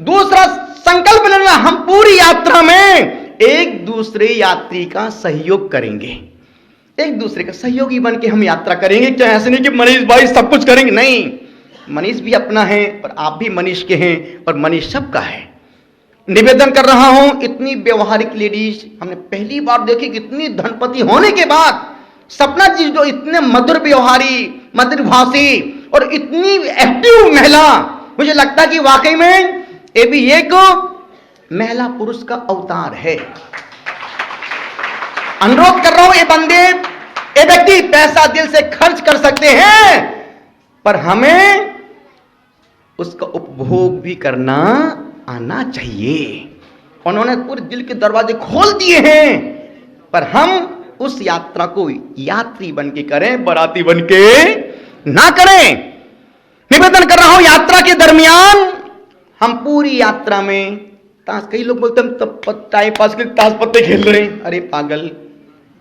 दूसरा संकल्प लेना, हम पूरी यात्रा में एक दूसरे यात्री का सहयोग करेंगे, एक दूसरे का सहयोगी बन के हम यात्रा करेंगे। क्या ऐसे नहीं कि मनीष भाई सब कुछ करेंगे, नहीं, मनीष भी अपना है और आप भी मनीष के हैं और मनीष सबका है। निवेदन कर रहा हूं, इतनी व्यवहारिक लेडीज हमने पहली बार देखी कि इतनी धनपति होने के बाद सपना जी जो इतने मधुर व्यवहारी, मधुर भाषी और इतनी एक्टिव महिला, मुझे लगता है कि वाकई में ये भी एक महिला पुरुष का अवतार है। अनुरोध कर रहा हूं, ये बंदे, ये व्यक्ति पैसा दिल से खर्च कर सकते हैं, पर हमें उसका उपभोग भी करना आना चाहिए। उन्होंने पूरे दिल के दरवाजे खोल दिए हैं, पर हम उस यात्रा को यात्री बन के करें, बाराती बन के ना करें। निवेदन कर रहा हूं, यात्रा के दरमियान हम पूरी यात्रा में ताश, कई लोग बोलते हैं तब टाइम पास के ताश पत्ते खेल रहे हैं, अरे पागल,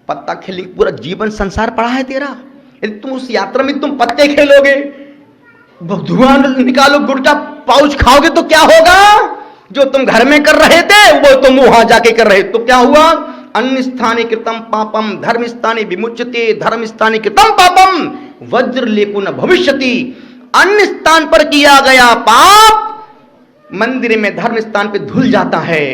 पत्ता खेलने पूरा जीवन संसार पड़ा है तेरा, यदि तुम उस यात्रा में तुम पत्ते खेलोगे, धुआं निकालो, गुटखा पाउच खाओगे तो क्या होगा? जो तुम घर में कर रहे थे वो तुम वहां जाके कर रहे, तो क्या हुआ? अन्य स्थाने कृतम पापम धर्म स्थाने विमुच्यते, धर्म स्थाने कृतम पापम वज्र लेपो न भविष्यति। अन्य स्थान पर किया गया पाप मंदिर में धर्म स्थान पे धुल जाता है,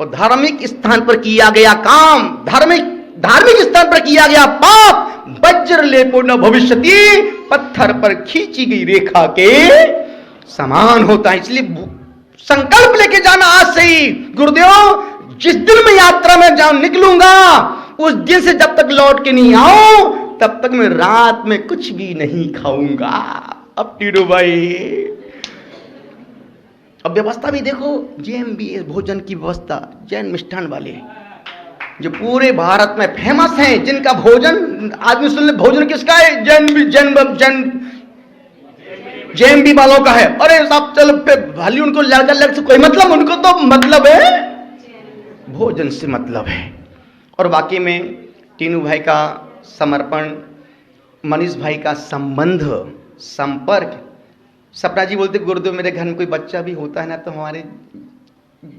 और धार्मिक स्थान पर किया गया काम, धार्मिक स्थान पर किया गया पाप वज्र लेपो न भविष्यति, पत्थर पर खींची गई रेखा के समान होता है। इसलिए संकल्प लेके जाना आज से ही, गुरुदेव जिस दिन मैं यात्रा में जाऊं निकलूंगा, उस दिन से जब तक लौट के नहीं आऊं तब तक मैं रात में कुछ भी नहीं खाऊंगा। अब टीडू भाई, अब व्यवस्था भी देखो, जेएमबी भोजन की व्यवस्था, जैन मिष्ठान वाले जो पूरे भारत में फेमस हैं, जिनका भोजन आदमी सुन ले, भोजन किसका है? जेएमबी वालों का है। अरे सब चल पे भली, उनको लड़का लड़ से कोई मतलब, उनको तो मतलब है भोजन से मतलब है। और वाकई में टीनू भाई का समर्पण, मनीष भाई का संबंध, संपर्क, सपना जी बोलते गुरुदेव मेरे घर में कोई बच्चा भी होता है ना तो हमारे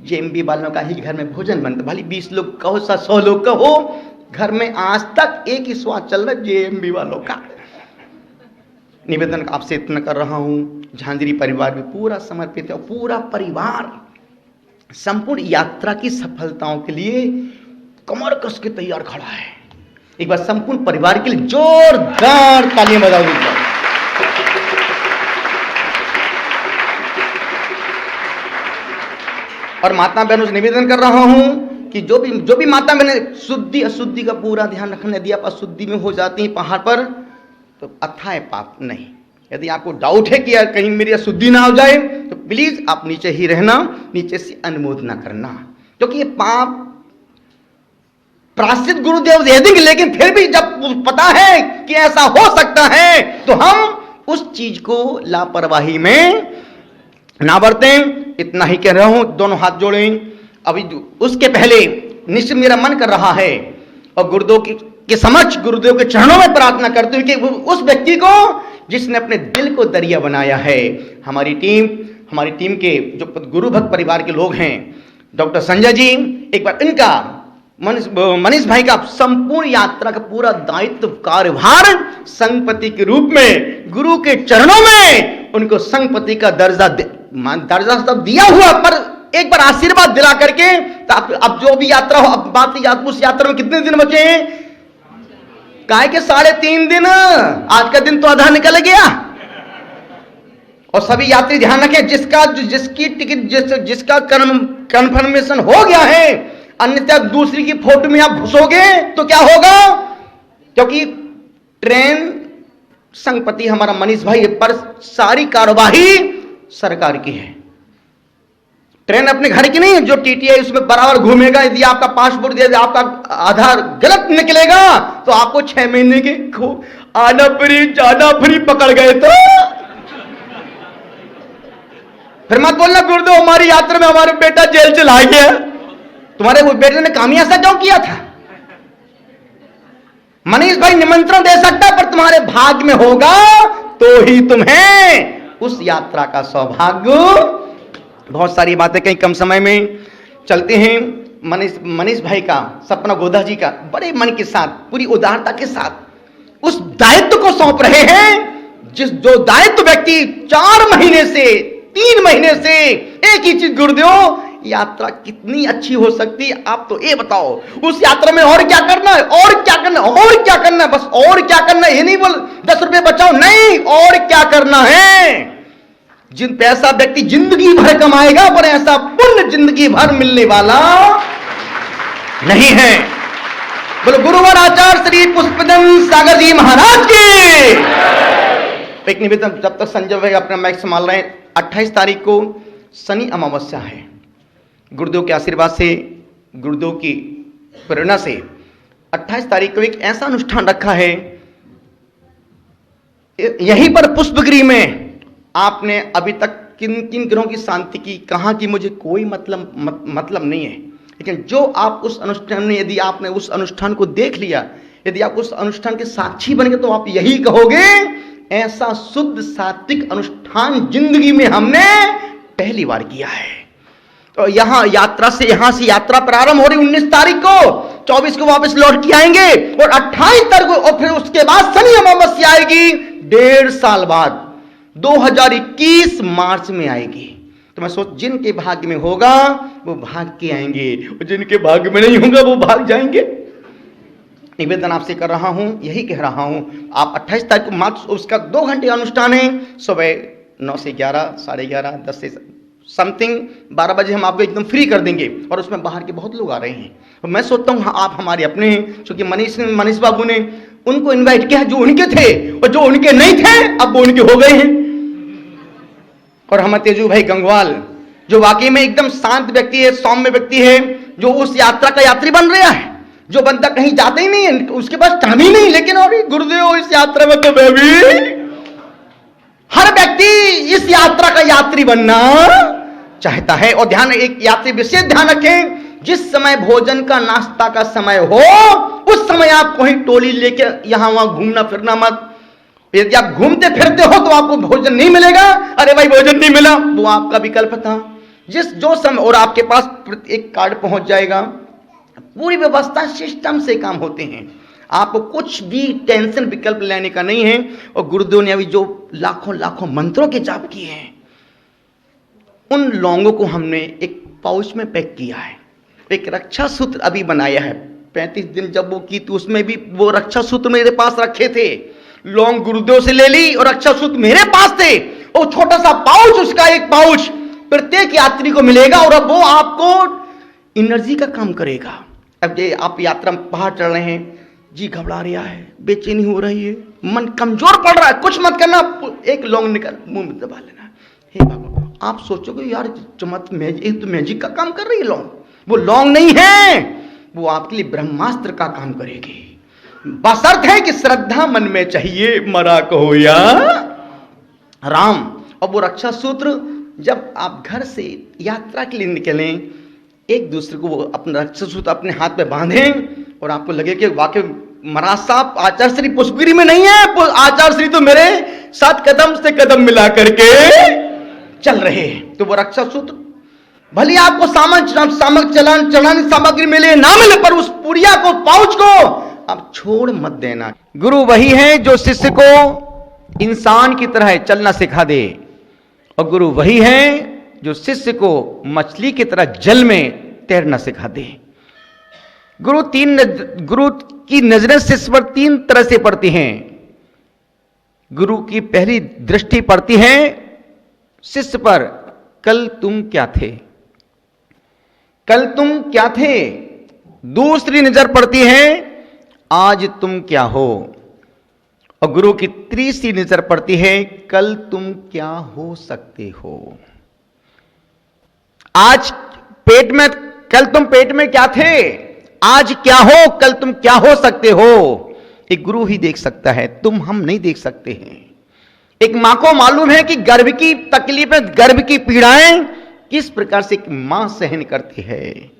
जेएमबी वालों का ही घर में भोजन बनता, भले 20 लोग कहो 100 लोग कहो, घर में आज तक एक ही स्वाद चल रहा है जेएमबी वालों का। निवेदन आपसे इतना कर रहा हूं, झांझरी परिवार भी पूरा समर्पित है और पूरा परिवार संपूर्ण यात्रा की सफलताओं के लिए कमर कस के तैयार खड़ा है। एक बार संपूर्ण परिवार के लिए जोरदार तालियां बजाओ। और माता बहनों से निवेदन कर रहा हूं कि जो भी माता बहनें शुद्धि अशुद्धि का पूरा ध्यान रखना, यदि आप अशुद्धि में हो जाती हैं पहाड़ पर तो अथाह पाप नहीं। यदि आपको डाउट है कि यार कहीं मेरी अशुद्धि ना हो जाए तो प्लीज आप नीचे ही रहना, नीचे से अनुमोदना करना, क्योंकि ये पाप प्रायश्चित गुरुदेव दे देंगे, लेकिन फिर भी जब पता है कि ऐसा हो सकता है तो हम उस चीज को लापरवाही में ना बरतें। इतना ही कह रहा हूं, दोनों हाथ जोड़ें। अभी उसके पहले निश्चित मेरा मन कर रहा है और गुरुदेव के समक्ष, गुरुदेव के चरणों में प्रार्थना करते हुए कि उस व्यक्ति को जिसने अपने दिल को दरिया बनाया है, हमारी टीम के जो गुरु भक्त परिवार के लोग हैं, डॉक्टर संजय जी, एक बार इनका मनीष भाई का संपूर्ण यात्रा का पूरा दायित्व कार्यभार संघपति के रूप में गुरु के चरणों में उनको संघपति का दर्जा सब दिया हुआ, पर एक बार आशीर्वाद दिला करके अब जो भी यात्रा हो, अब बात उस यात्रा में कितने दिन बचे हैं? काहे के 3.5 दिन, आज का दिन तो आधा निकल गया। और सभी यात्री ध्यान रखें, जिसकी टिकट जिसका कन्फर्मेशन हो गया है, अन्यथा दूसरी की फोटो में आप घुसोगे तो क्या होगा? क्योंकि ट्रेन संघपति हमारा मनीष भाई, पर सारी कार्यवाही सरकार की है। ट्रेन अपने घर की नहीं है, जो टीटीआई उसमें बराबर घूमेगा। यदि आपका पासपोर्ट यदि आपका आधार गलत निकलेगा तो आपको 6 महीने के आना फ्री जाना फ्री पकड़ गए तो फिर मत बोलना गुरुदेव हमारी यात्रा में हमारे बेटा जेल चला गया। तुम्हारे वो बेटे ने काम ऐसा क्यों किया था? मनीष भाई निमंत्रण दे सकता है, पर तुम्हारे भाग्य में होगा तो ही तुम्हें उस यात्रा का सौभाग्य। बहुत सारी बातें कहीं कम समय में चलते हैं। मनीष भाई का, सपना गोधा जी का बड़े मन के साथ, पूरी उदारता के साथ उस दायित्व को सौंप रहे हैं, जो दायित्व व्यक्ति 4 महीने से 3 महीने से एक ही चीज, गुरुदेव यात्रा कितनी अच्छी हो सकती है, आप तो ये बताओ उस यात्रा में और क्या करना है, और क्या करना है, और क्या करना है, बस और क्या करना है। ये नहीं बोल 10 रुपए बचाओ, नहीं, और क्या करना है। जिन पैसा व्यक्ति जिंदगी भर कमाएगा, पर ऐसा पुण्य जिंदगी भर मिलने वाला नहीं है। बोलो गुरुवर आचार्य श्री पुष्पदन सागर जी महाराज की। एक निवेदन, जब तक संजय भाई अपना माइक संभाल रहे हैं, 28 तारीख को शनि अमावस्या है। गुरुदेव के आशीर्वाद से, गुरुदेव की प्रेरणा से 28 तारीख को एक ऐसा अनुष्ठान रखा है, यहीं पर पुष्पगिरी में। आपने अभी तक किन किन ग्रहों की शांति की, कहां की, मुझे कोई मतलब नहीं है, लेकिन जो आप उस अनुष्ठान में, यदि आपने उस अनुष्ठान को देख लिया, यदि आप उस अनुष्ठान के साक्षी बन गए, तो आप यही कहोगे ऐसा शुद्ध सात्विक अनुष्ठान जिंदगी में हमने पहली बार किया है। तो यहां से यात्रा प्रारंभ हो रही 19 तारीख को, 24 को वापस लौट के आएंगे, और 28 तारीख को, और फिर उसके बाद शनि अमावस्या आएगी 1.5 साल बाद, 2021 मार्च में आएगी। तो मैं सोच, जिनके भाग्य में होगा वो भाग के आएंगे, और जिनके भाग्य में नहीं होगा वो भाग जाएंगे। निवेदन आपसे कर रहा हूं, यही कह रहा हूं, आप 28 तारीख को मात्र उसका 2 घंटे का अनुष्ठान है, सुबह 9 से 11, 11:30, 10 से समथिंग 12 बजे हम आपको एकदम फ्री कर देंगे, और उसमें बाहर के बहुत लोग आ रहे हैं। तो मैं सोचता हूं आप हमारे अपने हैं, क्योंकि मनीष बाबू ने उनको इनवाइट किया जो उनके थे, और जो उनके नहीं थे अब वो उनके हो गए हैं। और हम तेजू भाई गंगवाल, जो वाकई में एकदम शांत व्यक्ति है, सौम्य व्यक्ति है, जो उस यात्रा का यात्री बन रहा है। जो बंदा कहीं जाता ही नहीं है, उसके पास टाइम ही नहीं, लेकिन और गुरुदेव इस यात्रा में तो मैं भी, हर व्यक्ति इस यात्रा का यात्री बनना चाहता है। और ध्यान, एक यात्री विशेष ध्यान रखें, जिस समय भोजन का नाश्ता का समय हो, उस समय आप कोई टोली लेके यहां वहां घूमना फिरना मत। यदि आप घूमते फिरते हो तो आपको भोजन नहीं मिलेगा, अरे भाई भोजन नहीं मिला, वो आपका विकल्प था। जो समय, और आपके पास एक कार्ड पहुंच जाएगा, पूरी व्यवस्था सिस्टम से काम होते हैं, आपको कुछ भी टेंशन विकल्प लेने का नहीं है। और गुरुदेव ने अभी जो लाखों मंत्रों के जाप किए हैं, उन लौंगों को हमने एक पाउच में पैक किया है। एक रक्षा सूत्र अभी बनाया है, 35 दिन जब वो की तो उसमें भी वो रक्षा सूत्र मेरे पास रखे थे। लौंग गुरुदेव से ले ली और रक्षा सूत्र मेरे पास थे, और छोटा सा पाउच, उसका एक पाउच प्रत्येक यात्री को मिलेगा, और अब वो आपको एनर्जी का काम करेगा। अब ये आप यात्रा में पहाड़ चढ़ रहे हैं, जी घबरा रहा है, बेचैनी हो रही है, मन कमजोर पड़ रहा है, कुछ मत करना, एक लौंग निकल मुंह में दबा लेना। हे भगवान, आप सोचोगे यार एक तो मैजिक का काम कर रही है लौंग, वो लौंग नहीं है, वो आपके लिए ब्रह्मास्त्र का काम करेगी। बशर्त है कि श्रद्धा मन में चाहिए, मरा कहो या राम। और वो रक्षा सूत्र, जब आप घर से यात्रा के लिए निकलें, एक दूसरे को वो अपना रक्षा सूत्र अपने हाथ में बांधें, और आपको लगे कि वाकई महाराज साहब आचार्य श्री पुष्पगिरी में नहीं है, आचार्य श्री तो मेरे साथ कदम से कदम मिला करके चल रहे हैं। तो वो रक्षा सूत्र, भले आपको चढ़ाने सामग्री मिले ना मिले, पर उस पुड़िया को, पाउच को आप छोड़ मत देना। गुरु वही है जो शिष्य को इंसान की तरह चलना सिखा दे, और गुरु वही है जो शिष्य को मछली की तरह जल में तैरना सिखा दे। गुरु की नजरें शिष्य पर 3 तरह से पड़ती हैं। गुरु की पहली दृष्टि पड़ती है शिष्य पर, कल तुम क्या थे, कल तुम क्या थे। दूसरी नजर पड़ती है, आज तुम क्या हो। और गुरु की तीसरी नजर पड़ती है, कल तुम क्या हो सकते हो। आज पेट में, कल तुम पेट में क्या थे, आज क्या हो, कल तुम क्या हो सकते हो। एक गुरु ही देख सकता है, तुम हम नहीं देख सकते हैं। एक मां को मालूम है कि गर्भ की तकलीफें, गर्भ की पीड़ाएं किस प्रकार से एक मां सहन करती है।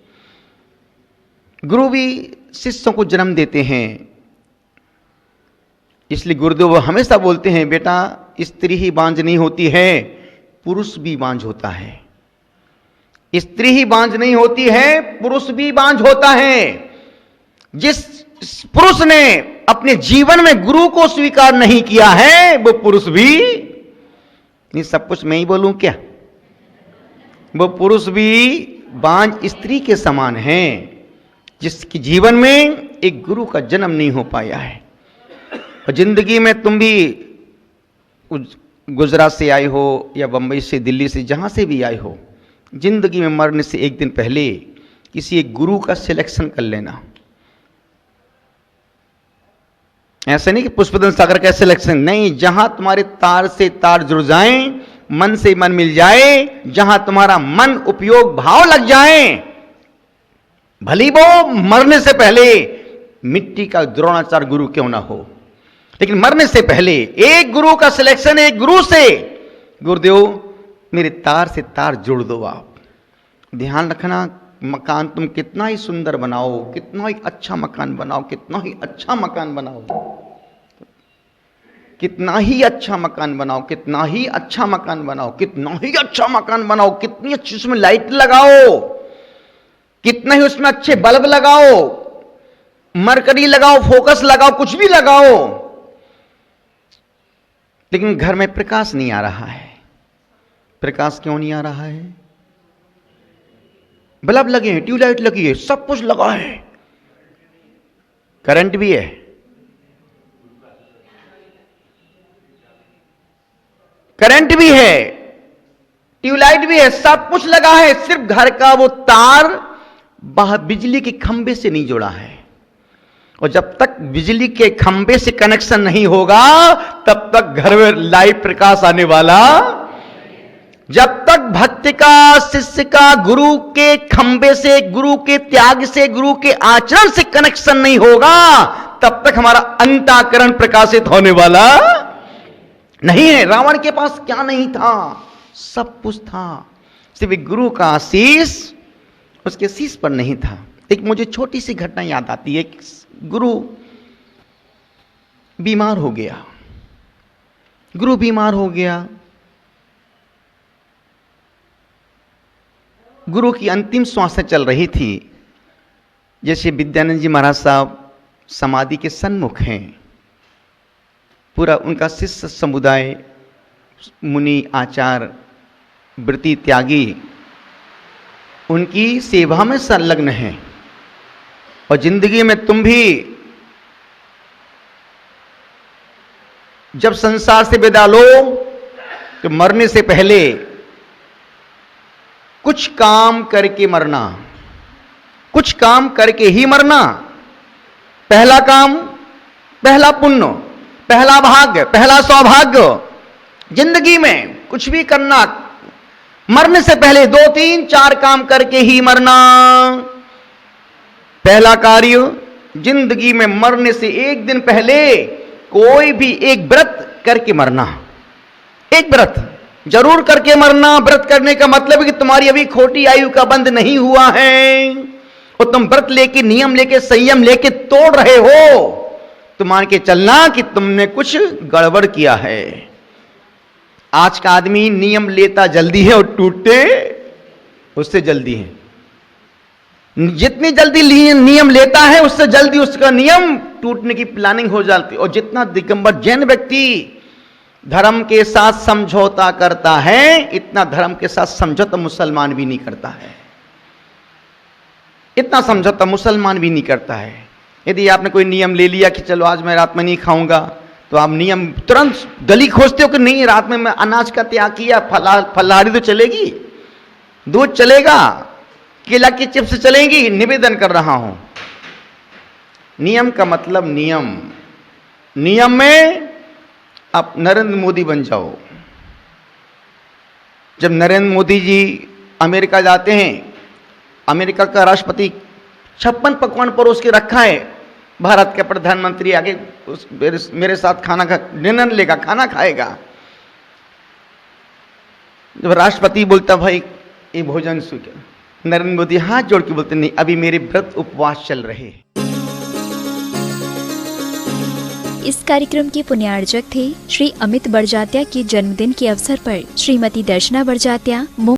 गुरु भी शिष्यों को जन्म देते हैं, इसलिए गुरुदेव हमेशा बोलते हैं, बेटा स्त्री ही बांझ नहीं होती है, पुरुष भी बांझ होता है। स्त्री ही बांझ नहीं होती है, पुरुष भी बांझ होता है। जिस पुरुष ने अपने जीवन में गुरु को स्वीकार नहीं किया है, वो पुरुष भी, नहीं सब कुछ मैं ही बोलूं क्या, वो पुरुष भी बांझ स्त्री के समान है, जिसके जीवन में एक गुरु का जन्म नहीं हो पाया है। और जिंदगी में तुम भी गुजरात से आए हो या बंबई से, दिल्ली से, जहां से भी आए हो, जिंदगी में मरने से एक दिन पहले किसी एक गुरु का सिलेक्शन कर लेना। ऐसे नहीं कि पुष्पदल सागर का सिलेक्शन, नहीं, जहां तुम्हारे तार से तार जुड़ जाएं, मन से मन मिल जाए, जहां तुम्हारा मन उपयोग भाव लग जाए, भली वो मरने से पहले मिट्टी का द्रोणाचार्य गुरु क्यों ना हो, लेकिन मरने से पहले एक गुरु का सिलेक्शन, एक गुरु से, गुरुदेव मेरे तार से तार जोड़ दो आप। ध्यान रखना, मकान तुम कितना ही सुंदर बनाओ, कितना ही अच्छा मकान बनाओ, कितना ही अच्छा मकान बनाओ, कितना ही अच्छा मकान बनाओ, कितना ही अच्छा मकान बनाओ, कितना ही अच्छा मकान बनाओ, कितनी अच्छी उसमें लाइट लगाओ, कितना ही उसमें अच्छे बल्ब लगाओ, मरकरी लगाओ, फोकस लगाओ, कुछ भी लगाओ, लेकिन घर में प्रकाश नहीं आ रहा है। प्रकाश क्यों नहीं आ रहा है? बल्ब लगे हैं, ट्यूबलाइट लगी है, सब कुछ लगा है, करंट भी है, करंट भी है, ट्यूबलाइट भी है, सब कुछ लगा है, सिर्फ घर का वो तार बाहर बिजली के खंबे से नहीं जुड़ा है। और जब तक बिजली के खंबे से कनेक्शन नहीं होगा, तब तक घर में लाइव प्रकाश आने वाला। जब तक भक्त का, शिष्य का गुरु के खंबे से, गुरु के त्याग से, गुरु के आचरण से कनेक्शन नहीं होगा, तब तक हमारा अंतःकरण प्रकाशित होने वाला नहीं है। रावण के पास क्या नहीं था? सब कुछ था, सिर्फ एक गुरु का आशीष उसके शीश पर नहीं था। एक मुझे छोटी सी घटना याद आती है। एक गुरु बीमार हो गया, गुरु बीमार हो गया, गुरु की अंतिम श्वासें चल रही थी। जैसे विद्यानंद जी महाराज साहब समाधि के सन्मुख हैं, पूरा उनका शिष्य समुदाय, मुनि, आचार्य, व्रती, त्यागी उनकी सेवा में संलग्न हैं। और जिंदगी में तुम भी जब संसार से विदा लो तो मरने से पहले कुछ काम करके मरना, कुछ काम करके ही मरना। पहला काम, पहला पुण्य, पहला भाग्य, पहला सौभाग्य। जिंदगी में कुछ भी करना, मरने से पहले 2, 3, 4 काम करके ही मरना। पहला कार्य, जिंदगी में मरने से एक दिन पहले कोई भी एक व्रत करके मरना। एक व्रत जरूर करके मरना। व्रत करने का मतलब है कि तुम्हारी अभी खोटी आयु का बंध नहीं हुआ है और तुम व्रत लेके, नियम लेके, संयम लेके तोड़ रहे हो, तो मान के चलना कि तुमने कुछ गड़बड़ किया है। आज का आदमी नियम लेता जल्दी है और टूटते उससे जल्दी है। जितनी जल्दी नियम लेता है उससे जल्दी उसका नियम टूटने की प्लानिंग हो जाती है। और जितना दिगंबर जैन व्यक्ति धर्म के साथ समझौता करता है, इतना धर्म के साथ समझौता मुसलमान भी नहीं करता है। इतना समझौता मुसलमान भी नहीं करता है। यदि आपने कोई नियम ले लिया कि चलो आज मैं रात में नहीं खाऊंगा, तो आप नियम तुरंत दलील खोजते हो कि नहीं, रात में मैं अनाज का त्याग किया, फलाहारी तो चलेगी, दूध चलेगा, केला की चिप्स चलेंगी, निवेदन कर रहा हूं। नियम का मतलब नियम, नियम में आप नरेंद्र मोदी बन जाओ। जब नरेंद्र मोदी जी अमेरिका जाते हैं, अमेरिका का राष्ट्रपति 56 पकवान परोस के रखा है, भारत के प्रधानमंत्री आगे मेरे साथ खाना खा डिनर लेगा, खाना खाएगा। जब राष्ट्रपति बोलता भाई ये भोजन स्वीकार, नरेंद्र मोदी हाथ जोड़ के बोलते नहीं, अभी मेरे व्रत उपवास चल रहे हैं। इस कार्यक्रम के पुण्यार्जक थे श्री अमित बड़जात्या के जन्मदिन के अवसर पर श्रीमती दर्शना बड़जात्या,